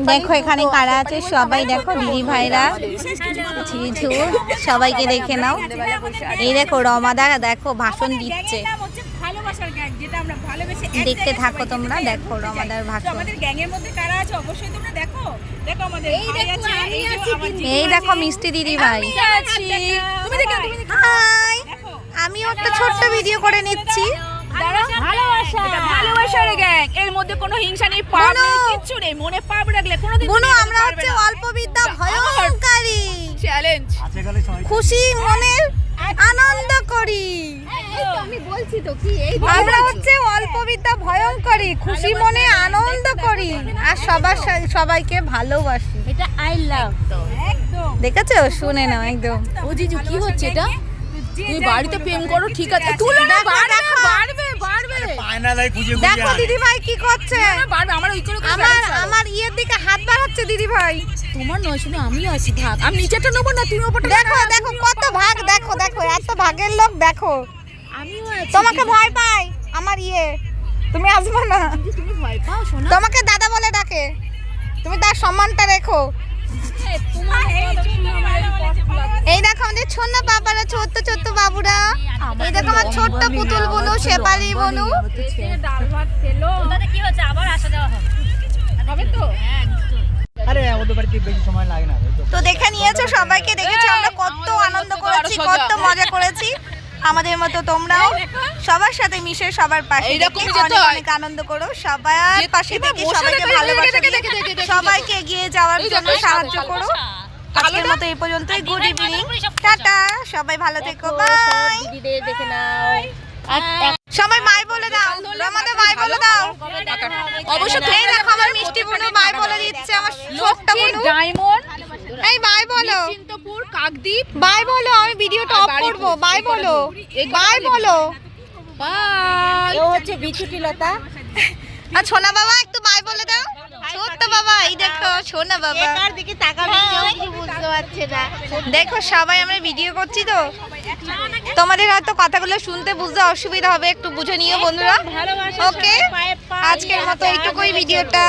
দেখো এখানে কারা আছে সবাই, দেখো দিদি ভাইরা ঝিঝু, সবাইকে দেখে নাও। এই দেখো রমাদা দেখো ভাষণ দিচ্ছে, দেখতে থাকো তোমরা। দেখো রমাদার ভাষণ। এই দেখো মিষ্টি দিদি ভাই, আমিও একটা ছোট্ট ভিডিও করে নিচ্ছি। ভালোবাসার গ্যাং, এর মধ্যে কোনো হিংসা নেই, পাপ নেই, কিচ্ছু নেই। মনে পাপ রাখলে কোনোদিন বুনু আমরা হচ্ছে অল্প বিদ্যা ভয়ঙ্করী, চ্যালেঞ্জ খুশি মনের আনন্দ করি। আমি বলছি তো কি, এই আমরা হচ্ছে অল্প বিদ্যা ভয়ঙ্করী, খুশি মনে আনন্দ করি আর সবাইকে ভালোবাসি। এটা আই লাভ তো একদম। দেখেছো, শুনে নাও একদম। ও জিজু কি হচ্ছে এটা? তুই বাড়িতে প্রেম করো ঠিক আছে, তুলো না, বাড়বে দেখো দিদি ভাই কি করছে, বাড়বে। আমার ওই করে আমার ইয়ের দিকে হাত বাড়াচ্ছে দিদি ভাই। তোমার নয়, শুধু আমিও আছি, ভাগ। আমি নিচেটা নেবো না, তুমি ওপরটা। দেখো দেখো কত ভাগ, দেখো দেখো এত ভাগের লোক। দেখো আমিও আছি। তোমাকে ভয় পাই আমার ইয়ে, তুমি আসবে না। তুমি ভয় পাও শোনা? তোমাকে দাদা বলে ডাকে, তুমি তার সম্মানটা রেখো। এই দেখো আমাদের ছোট্ট বাবারা, ছোট্ট ছোট্ট বাবুরা। এই দেখো আমার ছোট্ট পুতুল বনু, শেফালি বনু। ডাল ভাত খেলো, ওটাতে কি হচ্ছে? আবার আসা যাওয়া হবে তো? আরে ওদের বাড়িতে বেশি সময় লাগে না। তো দেখে নিয়েছো, সবাইকে দেখেছো আমরা কত আনন্দ করেছি, কত মজা করেছি। আমাদের মতো তোমরাও সবার সাথে মিশে সবার পাশে অনেক অনেক আনন্দ করো। সবার পাশে থেকে সবাইকে ভালোবাসা দিয়ে সবাইকে এগিয়ে যাওয়ার জন্য সাহায্য করো। আজকের মতো এই পর্যন্তই। গুড ইভিনিং, টাটা, সবাই ভালো থেকো, বাই। দেখে নাও, সবাই বাই বলে দাও, রমাদা বাই বলে দাও। অবশ্যই। এই দেখো আমার মিষ্টি বোনও বাই বলে দিচ্ছে, আমার ছোট্ট বোনও। ডায়মন্ড, এই বাই বলো, চিন্তপুর, কাকদ্বীপ, বাই বলো। আমি ভিডিওটা অফ করব, বাই বলো, বাই বলো। বাই। ও হচ্ছে বিছুটি লতা। আর সোনা বাবা একটু বাই বলে দাও। ছোট্ট বাবা, এই দেখো সোনা বাবা, কার দিকে তাকাবে কেউ কিছু বুঝতে পারছে না। দেখো সবাই আমরা ভিডিও করছি তো, তোমাদের হয়তো কথাগুলো শুনতে বুঝতে অসুবিধা হবে, একটু বুঝে নিও বন্ধুরা। ওকে, আজকের মতো এইটুকুই ভিডিওটা।